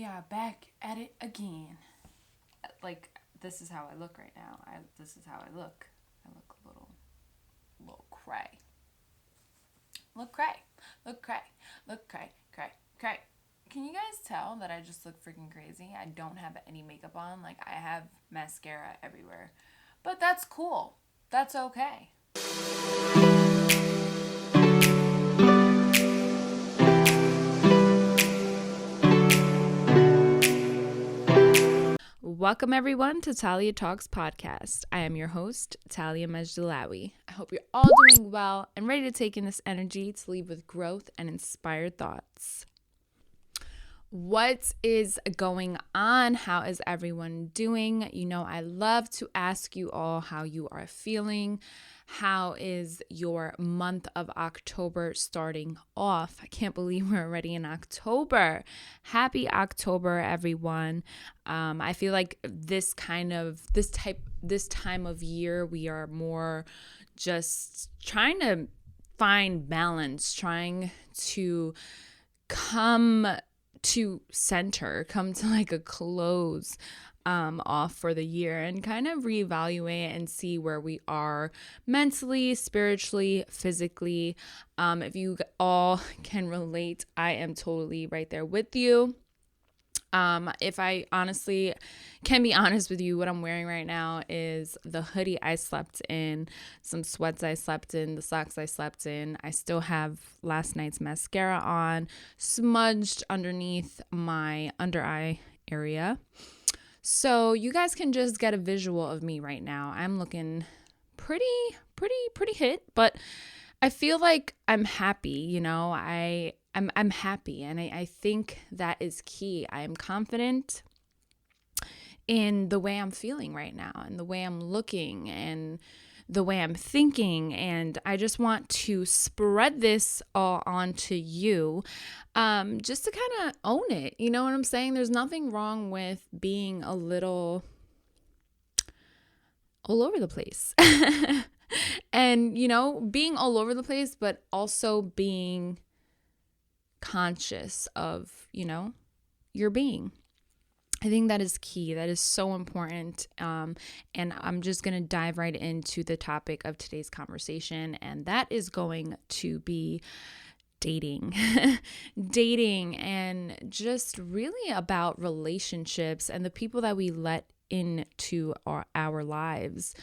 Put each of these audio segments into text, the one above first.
we are back at it again. Like, this is how I look right now. This is how I look. I look a little cray. Look cray. Look cray. Look cray. Cray. Cray. Can you guys tell that I just look freaking crazy? I don't have any makeup on. Like, I have mascara everywhere. But that's cool. That's okay. Welcome everyone to TaliaTalksPodCast. I am your host, Talia Majdalawi. I hope you're all doing well and ready to take in this energy to leave with growth and inspired thoughts. What is going on? How is everyone doing? You know, I love to ask you all how you are feeling. How is your month of October starting off? I can't believe we're already in October. Happy October, everyone. I feel like this time of year, we are more just trying to find balance, trying to come to center, come to like a close off for the year and kind of reevaluate and see where we are mentally, spiritually, physically. If you all can relate, I am totally right there with you. If I honestly can be honest with you, what I'm wearing right now is the hoodie I slept in, some sweats I slept in, the socks I slept in. I still have last night's mascara on, smudged underneath my under eye area. So you guys can just get a visual of me right now. I'm looking pretty hit, but I feel like I'm happy, you know. I'm happy, and I think that is key. I am confident in the way I'm feeling right now and the way I'm looking and the way I'm thinking, and I just want to spread this all onto you, just to kind of own it. You know what I'm saying? There's nothing wrong with being a little all over the place. And, you know, being all over the place, but also being conscious of, you know, your being. I think that is key. That is so important. And I'm just going to dive right into the topic of today's conversation, and that is going to be dating. Dating, and just really about relationships and the people that we let into our lives,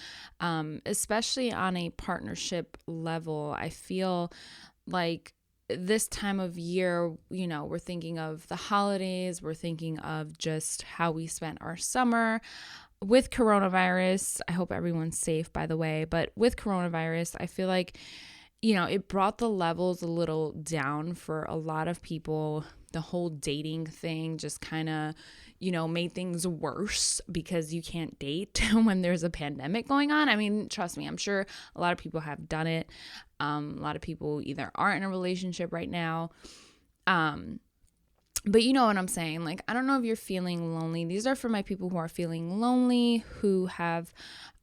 especially on a partnership level. I feel like this time of year, you know, we're thinking of the holidays, we're thinking of just how we spent our summer with coronavirus. I hope everyone's safe, by the way, but with coronavirus, I feel like, you know, it brought the levels a little down for a lot of people. The whole dating thing just kind of, you know, made things worse because you can't date when there's a pandemic going on. I mean, trust me, I'm sure a lot of people have done it. A lot of people either aren't in a relationship right now. But you know what I'm saying? Like, I don't know if you're feeling lonely. These are for my people who are feeling lonely, who have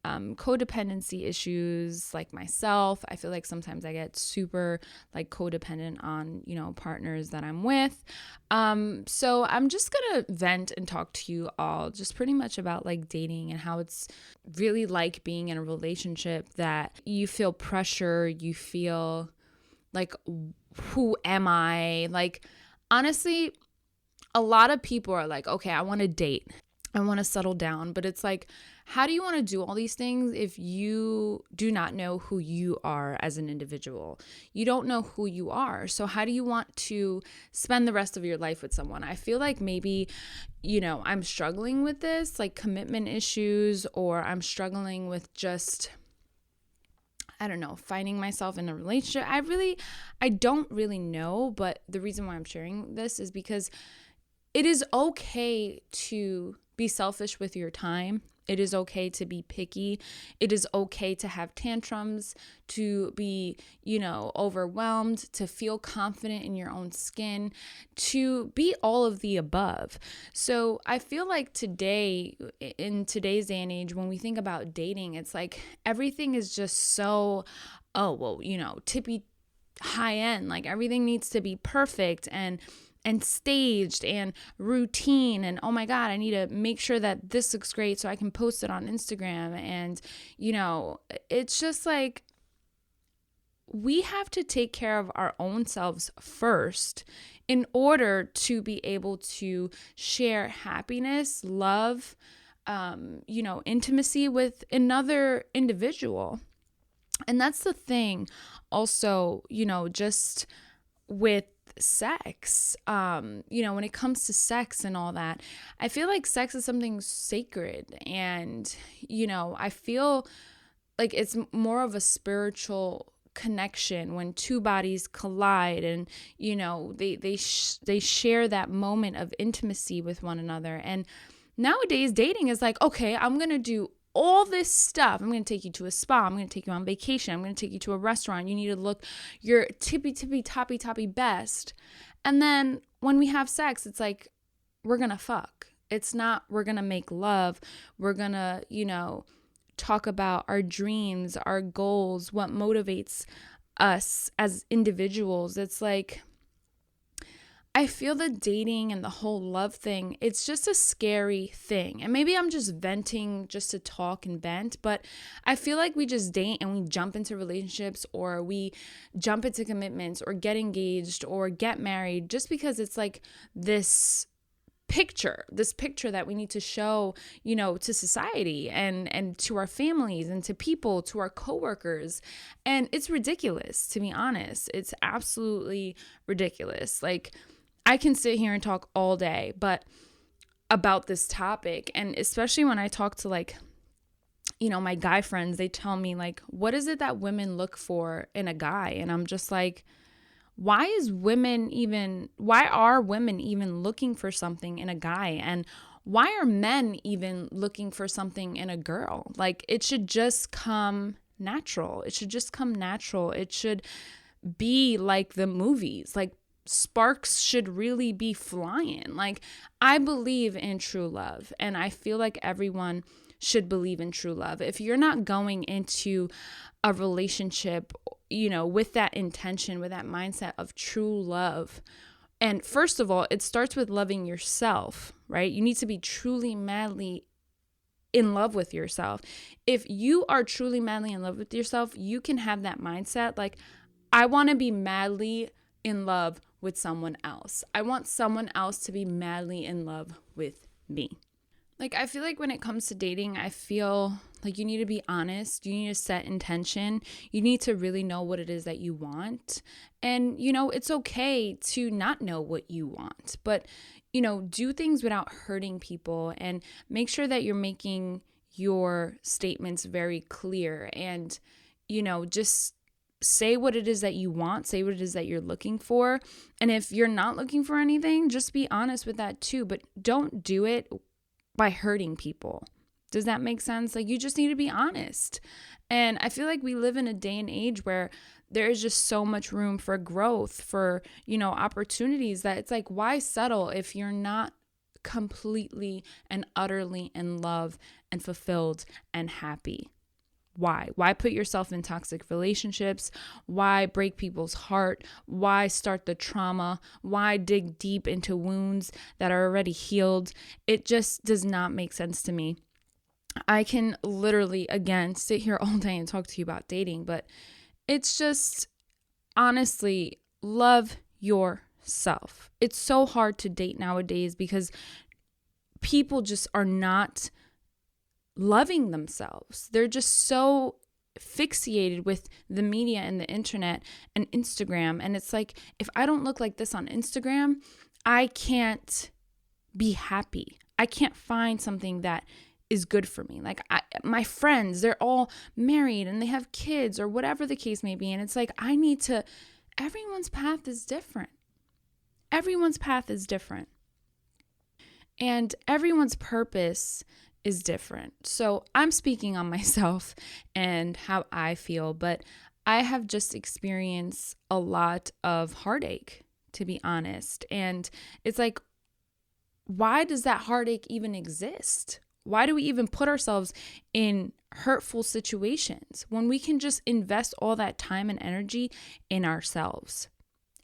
codependency issues like myself. I feel like sometimes I get super like codependent on, you know, partners that I'm with. So I'm just going to vent and talk to you all just pretty much about like dating and how it's really like being in a relationship that you feel pressure, you feel like, who am I? Like, honestly, a lot of people are like, okay, I want to date. I want to settle down. But it's like, how do you want to do all these things if you do not know who you are as an individual? You don't know who you are. So how do you want to spend the rest of your life with someone? I feel like maybe, you know, I'm struggling with this, like commitment issues, or I'm struggling with just, I don't know, finding myself in a relationship. I don't really know, but the reason why I'm sharing this is because it is okay to be selfish with your time. It is okay to be picky. It is okay to have tantrums, to be, you know, overwhelmed, to feel confident in your own skin, to be all of the above. So I feel like today, in today's day and age, when we think about dating, it's like everything is just so, oh, well, you know, tippy high end. Like everything needs to be perfect. And and staged and routine. And oh my God, I need to make sure that this looks great so I can post it on Instagram. And, it's just like, we have to take care of our own selves first in order to be able to share happiness, love, intimacy with another individual. And that's the thing also, just with sex, when it comes to sex and all that, I feel like sex is something sacred. And, I feel like it's more of a spiritual connection when two bodies collide and they share that moment of intimacy with one another. And nowadays dating is like, okay, I'm gonna do all this stuff. I'm gonna take you to a spa, I'm gonna take you on vacation, I'm gonna take you to a restaurant, you need to look your tippy toppy best. And then when we have sex, it's like, we're gonna fuck. It's not, we're gonna make love. We're gonna talk about our dreams, our goals, what motivates us as individuals. It's like, I feel the dating and the whole love thing, it's just a scary thing. And maybe I'm just venting just to talk and vent, but I feel like we just date and we jump into relationships, or we jump into commitments, or get engaged, or get married, just because it's like this picture that we need to show, to society and to our families and to people, to our coworkers. And it's ridiculous, to be honest. It's absolutely ridiculous. Like, I can sit here and talk all day, but about this topic, and especially when I talk to my guy friends, they tell me like, what is it that women look for in a guy? And I'm just like, why are women even looking for something in a guy? And why are men even looking for something in a girl? Like, it should just come natural. It should be like the movies. Like, sparks should really be flying. Like, I believe in true love, and I feel like everyone should believe in true love. If you're not going into a relationship, with that intention, with that mindset of true love, and first of all, it starts with loving yourself, right? You need to be truly, madly in love with yourself. If you are truly, madly in love with yourself, you can have that mindset like, I want to be madly in love with someone else. I want someone else to be madly in love with me. Like, I feel like when it comes to dating, I feel like you need to be honest. You need to set intention. You need to really know what it is that you want. And, it's okay to not know what you want, but, do things without hurting people, and make sure that you're making your statements very clear, and, just say what it is that you want, say what it is that you're looking for. And if you're not looking for anything, just be honest with that too, but don't do it by hurting people. Does that make sense? Like, you just need to be honest. And I feel like we live in a day and age where there is just so much room for growth, for, opportunities, that it's like, why settle if you're not completely and utterly in love and fulfilled and happy? Why? Why put yourself in toxic relationships? Why break people's heart? Why start the trauma? Why dig deep into wounds that are already healed? It just does not make sense to me. I can literally, again, sit here all day and talk to you about dating, but it's just, honestly, love yourself. It's so hard to date nowadays because people just are not loving themselves. They're just so fixated with the media and the internet and Instagram. And it's like, if I don't look like this on Instagram, I can't be happy. I can't find something that is good for me. Like, my friends, they're all married and they have kids or whatever the case may be. And it's like, everyone's path is different. Everyone's path is different. And everyone's purpose is different. So I'm speaking on myself and how I feel, but I have just experienced a lot of heartache, to be honest. And it's like, why does that heartache even exist? Why do we even put ourselves in hurtful situations when we can just invest all that time and energy in ourselves?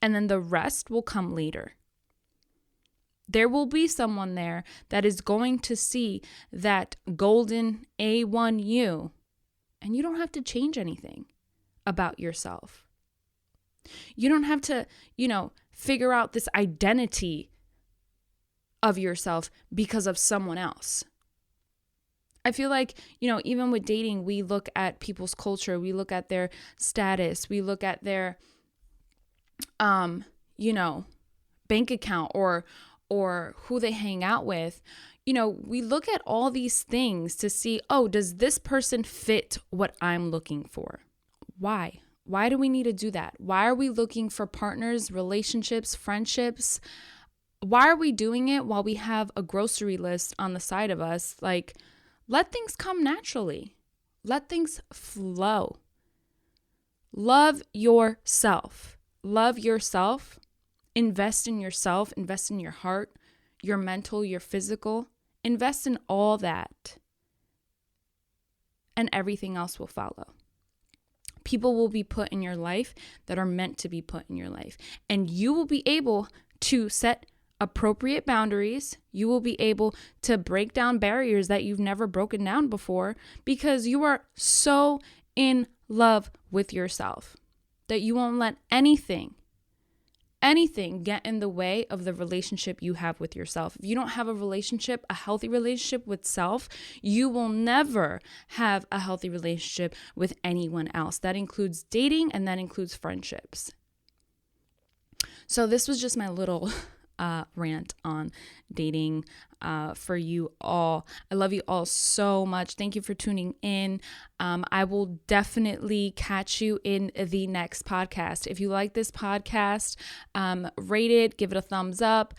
And then the rest will come later. There will be someone there that is going to see that golden A1 you, and you don't have to change anything about yourself. You don't have to, figure out this identity of yourself because of someone else. I feel like, even with dating, we look at people's culture, we look at their status, we look at their, bank account or who they hang out with. We look at all these things to see, does this person fit what I'm looking for? Why? Why do we need to do that? Why are we looking for partners, relationships, friendships? Why are we doing it while we have a grocery list on the side of us? Like, let things come naturally. Let things flow. Love yourself. Love yourself. Invest in yourself. Invest in your heart, your mental, your physical. Invest in all that. And everything else will follow. People will be put in your life that are meant to be put in your life. And you will be able to set appropriate boundaries. You will be able to break down barriers that you've never broken down before because you are so in love with yourself that you won't let anything get in the way of the relationship you have with yourself. If you don't have a healthy relationship with self, you will never have a healthy relationship with anyone else. That includes dating and that includes friendships. So this was just my little rant on dating for you all. I love you all so much. Thank you for tuning in. I will definitely catch you in the next podcast. If you like this podcast, rate it, give it a thumbs up.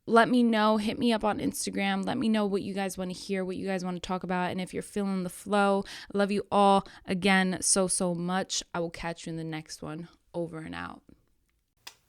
Let me know. Hit me up on Instagram. Let me know what you guys want to hear, what you guys want to talk about, and if you're feeling the flow. I love you all again so much. I will catch you in the next one. Over and out.